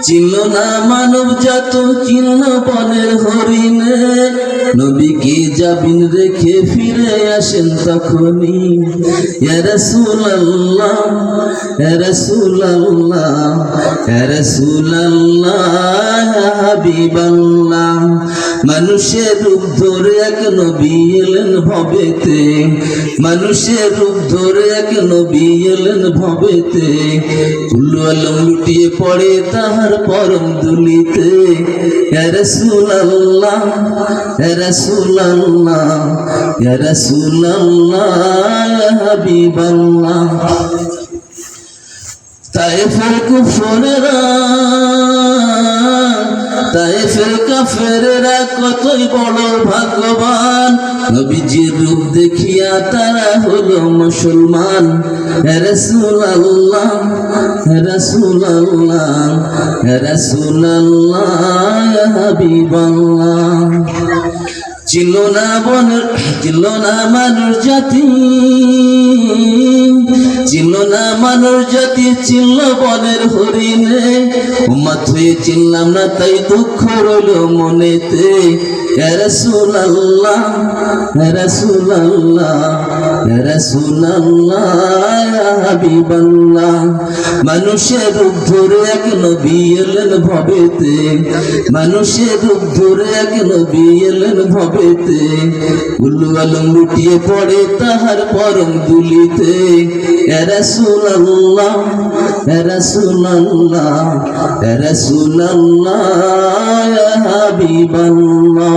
চিনল না মানব জাত, চিনল বনের হরিণে। নবীকে জাবিন রেখে ফিরে আসেন তখনই। ইয়া রাসূলুল্লাহ, ইয়া রাসূলুল্লাহ, ইয়া রাসূলুল্লাহ, ইয়া হাবিবাল্লাহ। মানুষের রূপ ধরে এক নবী এলেন ভবেতে, মানুষের রূপ ধরে এক নবী এলেন ভবেতে। কুল্লু আলম লুটিয়ে পড়ে তাহার পরম দুলিতে। ইয়া রাসূলুল্লাহ, ইয়া রাসূলুল্লাহ, ইয়া রাসূলুল্লাহ, ইয়া হাবিবাল্লাহ। তায়েফের কুফরেরা, তায়েফের কাফেরেরা কতই বড় ভাগ্যবান, নবীজির রূপ দেখিয়া তারা হলো মুসলমান। ইয়া রাসূলুল্লাহ, ইয়া রাসূলুল্লাহ, ইয়া রাসূলুল্লাহ, ইয়া হাবিবাল্লাহ। চিনল না বনের, চিনল না মানুষ জাতি, চিনল না মানুষ জাতি, চিনল বনের হরিণে। উম্মত হয়ে চিনলাম না তাই দুঃখ রইল মনেতে। ইয়া রাসূলুল্লাহ, ইয়া রাসূলুল্লাহ, ইয়া রাসূলুল্লাহ, ইয়া হাবিবাল্লাহ। মানুষের রূপ ধরে এক নবী এলেন ভবেতে, মানুষের রূপ ধরে এক নবী এলেন ভবেতে। উল্লু আলম লুটিয়ে পড়ে তাহার পরম দুলিতে। ইয়া রাসূলুল্লাহ, ইয়া রাসূলুল্লাহ, ইয়া রাসূলুল্লাহ, ইয়া হাবিবাল্লাহ।